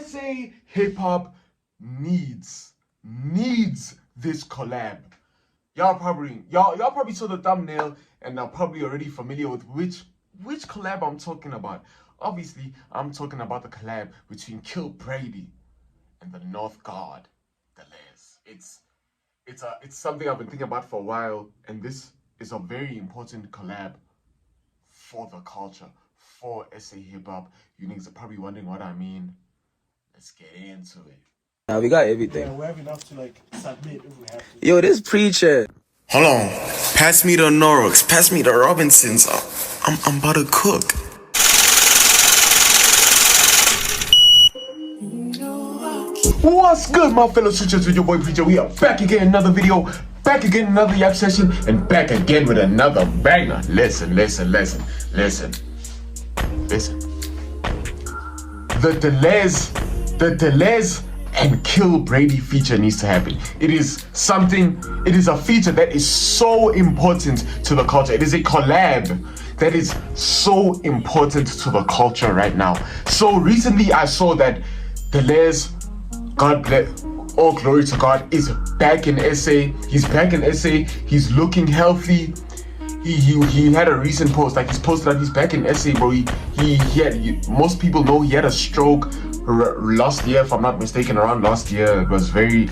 SA hip-hop needs this collab. Y'all probably saw the thumbnail and are probably already familiar with which collab I'm talking about. Obviously, I'm talking about the collab between Kill Brady and the North God, L.E.S. It's something I've been thinking about for a while, and this is a very important collab for the culture, for SA hip hop. You niggas are probably wondering what I mean. Let's get into it. Now we got everything. Yeah, we have enough to like submit if we have to. Yo, this preacher. Hold on. Pass me the Norrocks. Pass me the Robinsons. I'm about to cook. What's good, my fellow switchers? With your boy Preacher. We are back again, another video, back again, another Yap session, and back again with another banger. Listen. The L.E.S and Kill Brady feature needs to happen. It is a feature that is so important to the culture. It is a collab that is so important to the culture right now. So recently I saw that the L.E.S, God bless, all glory to God, is back in SA. He's back in SA. He's looking healthy. He had a recent post, like he's posted that he's back in SA, bro. Most people know he had a stroke last year, if I'm not mistaken, around last year. It was very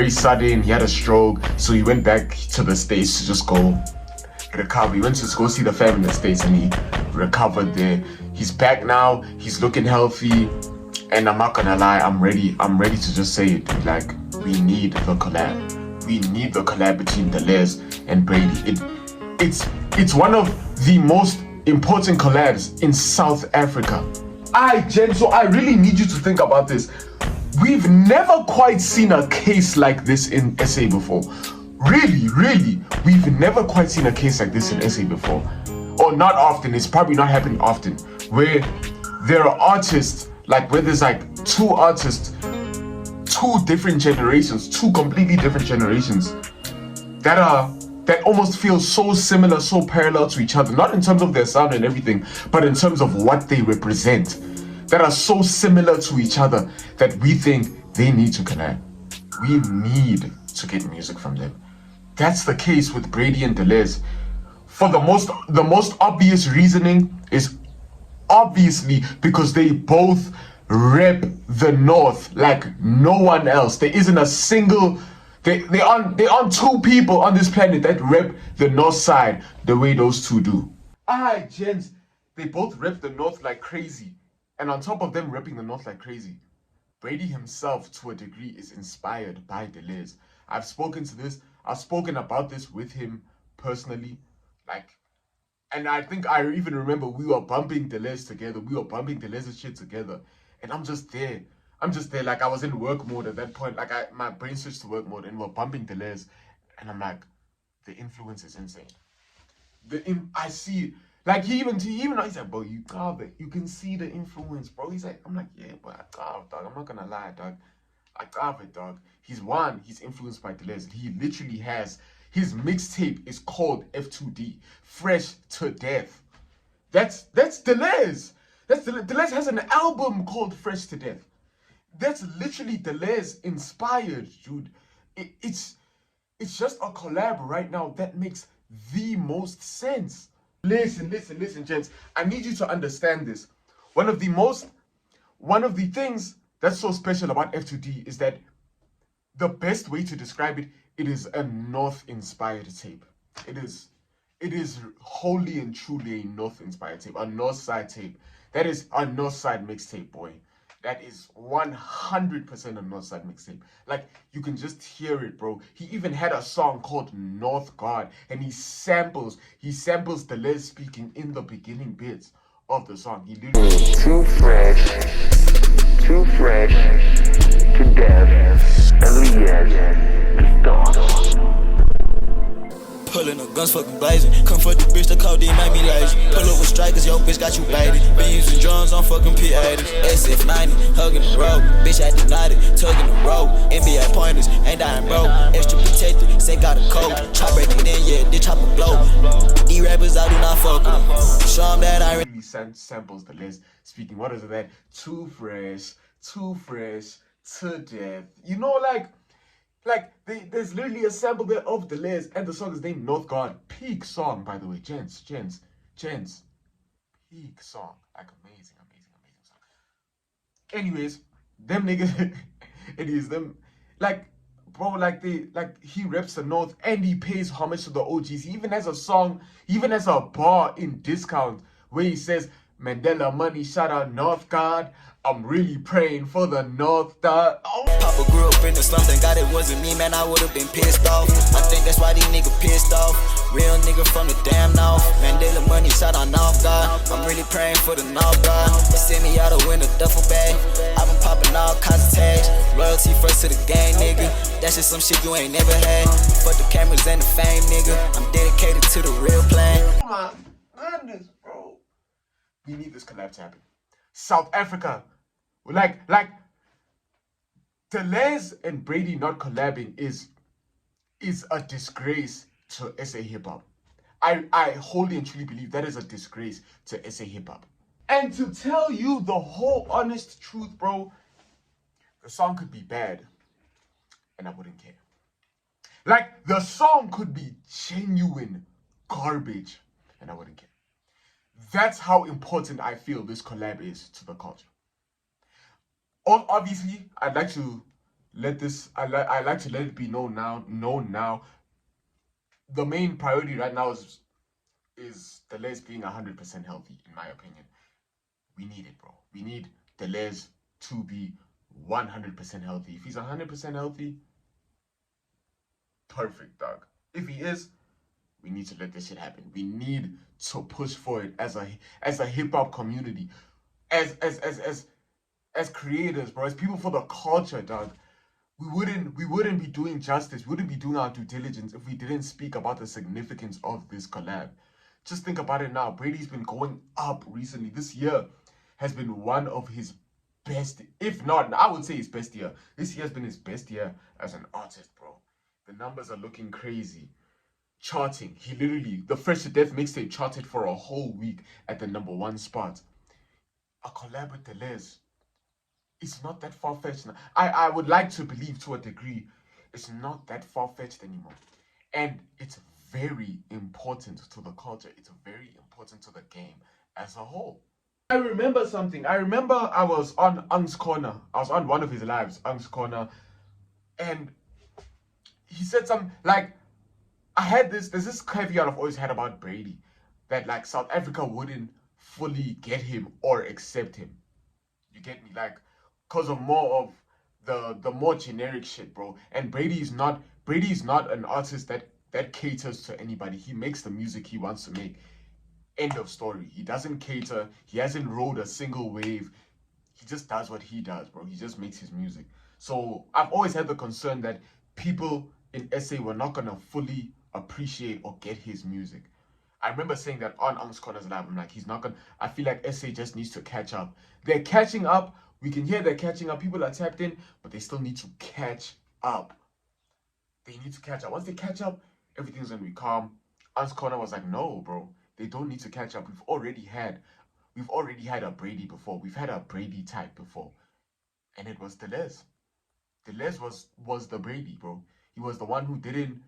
sudden. He had a stroke, so he went back to the States to just go recover. He went to go see the family in the States and he recovered there. He's back now. He's looking healthy, and I'm not gonna lie, I'm ready to just say it. Like, we need the collab. We need the collab between the L.E.S and Brady. It's one of the most important collabs in South Africa. So I really need you to think about this. We've never quite seen a case like this in SA before. Really, we've never quite seen a case like this in SA before. Or not often. It's probably not happening often. Where there are artists, like where there's like two artists, two different generations, two completely different generations that almost feel so similar, so parallel to each other, not in terms of their sound and everything, but in terms of what they represent, that are so similar to each other that we think they need to collab. We need to get music from them. That's the case with Brady and L.E.S. For the most obvious reasoning is obviously because they both rep the North like no one else. There isn't a single... They aren't two people on this planet that rep the North side the way those two do. Gents, they both rep the North like crazy. And on top of them repping the North like crazy, Brady himself, to a degree, is inspired by the L.E.S. I've spoken about this with him personally. And I think I even remember we were bumping the L.E.S together. We were bumping the L.E.S shit together. And I'm just there, like I was in work mode at that point. Like my brain switched to work mode and we're bumping the L.E.S. And I'm like, the influence is insane. I see, like he even he's like, bro, you carve it. You can see the influence, bro. He's like, I'm like, yeah, but I carve, dog. I'm not gonna lie, dog. I carve it, dog. He's influenced by the L.E.S. He literally has, his mixtape is called F2D, Fresh to Death. That's the L.E.S. The L.E.S has an album called Fresh to Death. That's literally the L.E.S inspired, dude. It's just a collab right now that makes the most sense. Listen, gents. I need you to understand this. One of the things that's so special about F2D is that the best way to describe it, it is a North-inspired tape. It is wholly and truly a North-inspired tape, a North side tape. That is a North side mixtape, boy. That is 100% a North side mixtape. Like, you can just hear it, bro. He even had a song called North God, and he samples the L.E.S speaking in the beginning bits of the song. He literally too fresh to death. L.E.S. the star. Pulling up guns, fucking blazing. Come for the bitch, the codeine make me lazy. Pull up with strikers, yo, bitch got you baited. Been using drones on fucking P80. SF90, hugging the road. Bitch at United, tugging the road. NBA pointers, ain't dying, bro. Extra protected, say got a code. Chop break it in, yeah, this chopper blow. These rappers, I do not fuck with them. Show them that I samples the L.E.S speaking. What is it that? Too fresh Too Fresh, To Death. You know, there's literally a sample there of L.E.S, and the song is named North God. Peak song, by the way. Gents. Peak song. Like, amazing song. Anyways, them niggas, it is them, like, bro, he reps the North and he pays homage to the OGs. He even has a song, he even has a bar in Discount where he says, Mandela money, shout out North God. I'm really praying for the North God. Oh. Papa grew up in the slums, thank God it wasn't me, man, I would've been pissed off. I think that's why these niggas pissed off. Real nigga from the damn North. Mandela money, shout out North God. I'm really praying for the North God. They send me out to win a duffel bag. I've been popping all kinds of tags. Loyalty first to the gang, nigga. That's just some shit you ain't never had. Fuck the cameras and the fame, nigga. I'm dedicated to the real plan. Oh my goodness, bro. We need this collab to happen. South Africa. Like L.E.S and Brady not collabing is a disgrace to SA hip hop. I wholly and truly believe that is a disgrace to SA hip hop. And to tell you the whole honest truth, bro, the song could be bad and I wouldn't care. Like, the song could be genuine garbage and I wouldn't care. That's how important I feel this collab is to the culture. Obviously, I'd like to let this, I like to let it be known now. The main priority right now is L.E.S being 100% healthy, in my opinion. We need it, bro. We need L.E.S to be 100% healthy. If he's 100% healthy, perfect, dog. If he is, we need to let this shit happen. We need to push for it as a hip hop community, as creators, bro, as people for the culture, dog. We wouldn't be doing justice. We wouldn't be doing our due diligence if we didn't speak about the significance of this collab. Just think about it now. Brady's been going up recently. This year has been one of his best, if not, I would say his best year. This year has been his best year as an artist, bro. The numbers are looking crazy. Charting. He literally, the Fresh to Death mixtape charted for a whole week at the #1 spot. A collab with L.E.S, it's not that far-fetched now. I would like to believe to a degree it's not that far-fetched anymore. And it's very important to the culture. It's very important to the game as a whole. I remember something. I remember I was on Ung's Corner. I was on one of his lives, Ung's Corner. And he said something like, there's this caveat I've always had about Brady. That like South Africa wouldn't fully get him or accept him. You get me? Like, because of more of the more generic shit, bro. And Brady's not an artist that caters to anybody. He makes the music he wants to make. End of story. He doesn't cater. He hasn't rode a single wave. He just does what he does, bro. He just makes his music. So I've always had the concern that people in SA were not gonna fully appreciate or get his music. I remember saying that on Ung's Corner's live. I'm like, he's not gonna. I feel like SA just needs to catch up. They're catching up. We can hear they're catching up. People are tapped in, but they still need to catch up. They need to catch up. Once they catch up, everything's gonna be calm. Ung's Corner was like, no, bro. They don't need to catch up. We've already had a Brady before. We've had a Brady type before. And it was L.E.S. L.E.S was the Brady, bro. He was the one who didn't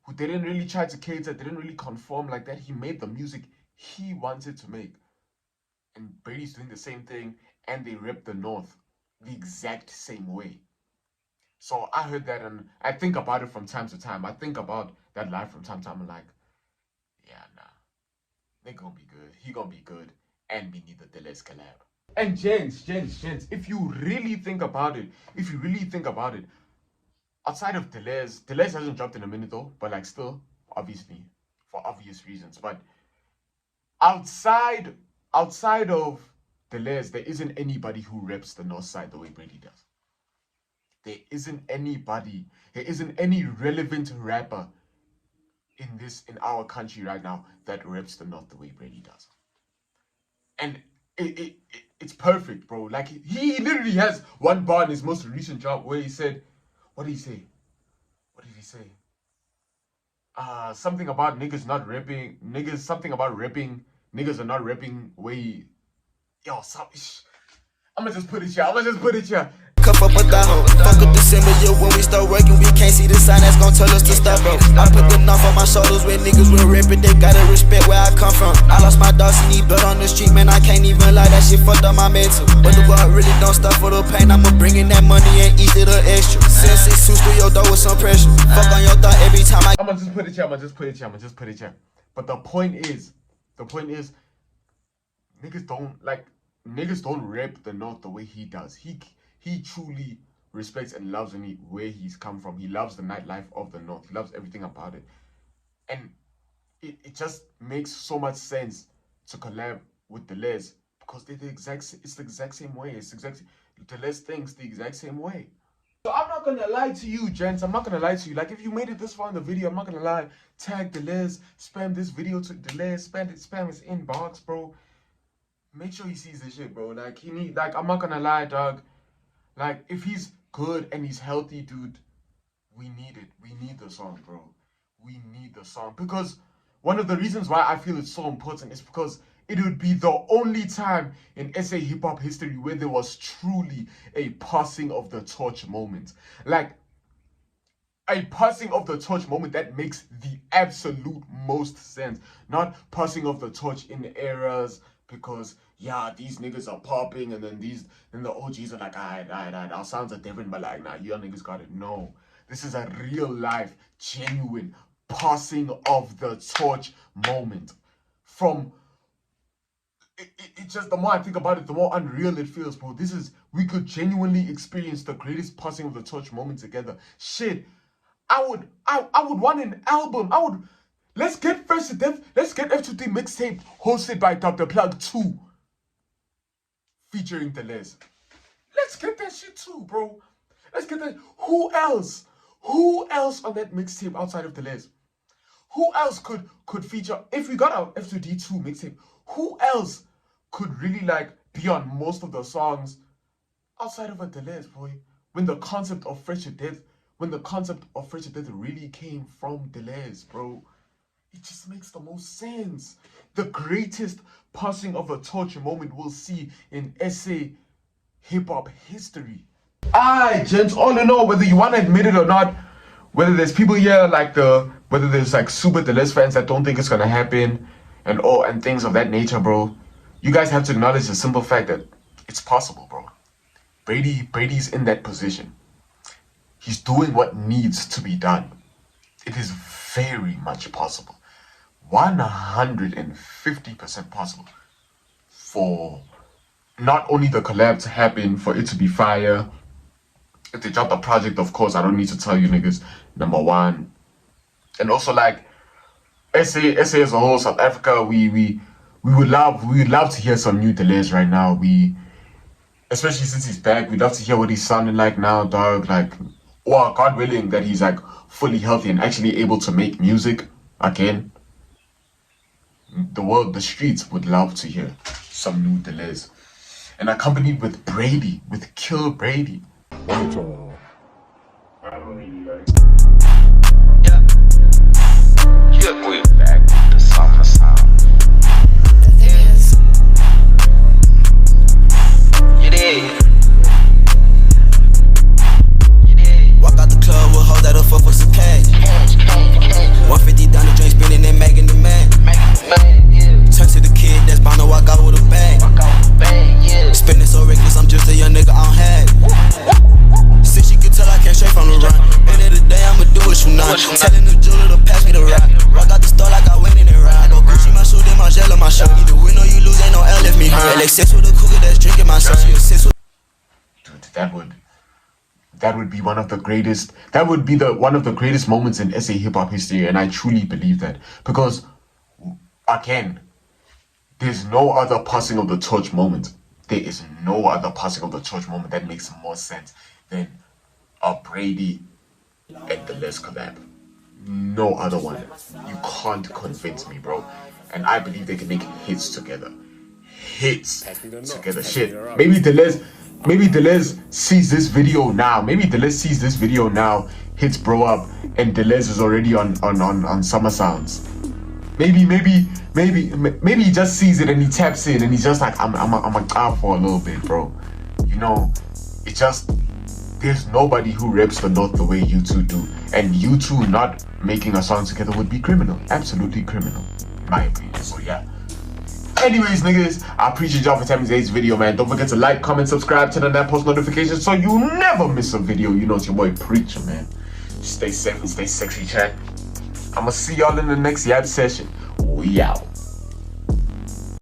really try to cater, didn't really conform like that. He made the music he wanted to make. And Brady's doing the same thing, and they rep the North the exact same way. So I heard that, and I think about it from time to time. I think about that live from time to time. I'm like, yeah, nah. They gonna be good. He gonna be good. And we need the L.E.S collab. And gents, if you really think about it, outside of L.E.S hasn't dropped in a minute though, but like still, obviously, for obvious reasons. But outside of L.E.S, there isn't anybody who reps the North Side the way Brady does. There isn't any relevant rapper in our country right now that reps the North the way Brady does. And it's perfect, bro. Like, he literally has one bar in his most recent drop where he said, what did he say? Something about niggas not rapping, niggas are not rapping way, I'ma just put it here. Cuff up with that hoe. Fuck up December, yeah, when we start working, we can't see the sign that's gon' tell us to stop, bro. I put the knife on my shoulders where niggas will rip it, they gotta respect where I come from. I lost my dog, see need blood on the street, man, I can't even lie, that shit fucked up my mental. But the world really don't stop for the pain, I'ma bring in that money and eat it the extra. Since it's suits through your door with some pressure. Fuck on your thought every time I I'ma just put it here. But the point is, niggas don't rep the North the way he does. He truly respects and loves where he's come from. He loves the nightlife of the North. He loves everything about it. And it just makes so much sense to collab with L.E.S because it's the exact same way. L.E.S thinks the exact same way. So I'm not gonna lie to you, gents. I'm not gonna lie to you. Like, if you made it this far in the video, I'm not gonna lie. Tag L.E.S, spam this video to L.E.S, spam his inbox, bro. Make sure he sees this shit, bro. Like, I'm not gonna lie, dog. Like, if he's good and he's healthy, dude, we need it. We need the song, bro. We need the song. Because one of the reasons why I feel it's so important is because it would be the only time in SA hip-hop history where there was truly a passing of the torch moment. Like, a passing of the torch moment that makes the absolute most sense. Not passing of the torch in eras because, yeah, these niggas are popping and then the OGs are like, alright, our sounds are different, but like, nah, you niggas got it. No, this is a real life, genuine passing of the torch moment. From it just, the more I think about it, the more unreal it feels, bro. We could genuinely experience the greatest passing of the torch moment together. Shit, I would want an album. Let's get Fresh to Death. Let's get F2T mixtape hosted by Dr. Plug 2 featuring L.E.S. Let's get that shit too, bro. Let's get that. Who else on that mixtape outside of L.E.S? Who else could feature? If we got our F2D2 mixtape, who else could really like be on most of the songs outside of a L.E.S, boy? When the concept of Fresh to Death really came from L.E.S, bro. It just makes the most sense. The greatest passing of a torch moment we'll see in SA hip-hop history. Alright, gents, all in all, whether you want to admit it or not, whether there's people here whether there's like super L.E.S fans that don't think it's gonna happen and things of that nature, bro, you guys have to acknowledge the simple fact that it's possible, bro. Brady's in that position. He's doing what needs to be done. It is very much possible. 150% possible for not only the collab to happen, for it to be fire. If they drop the project, of course, I don't need to tell you niggas, #1. And also, like, SA as a whole, South Africa, we would love to hear some new L.E.S right now. Especially since he's back, we'd love to hear what he's sounding like now, dog. Like, well, God willing that he's like fully healthy and actually able to make music again. The streets would love to hear some new L.E.S. And accompanied with Brady, with Kill Brady. We're back to summer sound. walk out the club with hoes that'll fuck for some cash. 150 down the drain, spinning and making the man. Turn to the kid that's bound to walk out with a bag. Spinning so reckless, I'm just a young nigga on head. Since she could tell I came straight from the run. End of the day, I'ma do what you know. Telling the jeweler to pass me the rock. Walk out the store like I went in and ride. Go Gucci my shoe, then my gel on my shirt. Either win or you lose, ain't no L left me hurt. L.E.S with a cougar that's drinking my son. Dude, that would be one of the greatest. That would be one of the greatest moments in SA hip hop history, and I truly believe that because, again, there's no other passing of the torch moment. There is no other passing of the torch moment that makes more sense than a Brady and the L.E.S collab. No other one. You can't convince me, bro. And I believe they can make hits together. Shit. Maybe L.E.S sees this video now. Hits bro up, and L.E.S is already on Summer Sounds. Maybe he just sees it and he taps in and he's just like, I'm a cow for a little bit, bro. you know, it just, there's nobody who reps the North the way you two do. And you two not making a song together would be criminal. Absolutely criminal, in my opinion. So yeah. Anyways, niggas, I appreciate y'all for taking today's video, man. Don't forget to like, comment, subscribe, turn on that post notifications so you never miss a video. You know it's your boy Preacher, man. Stay safe and stay sexy, chat. I'ma see y'all in the next Yap session. We out.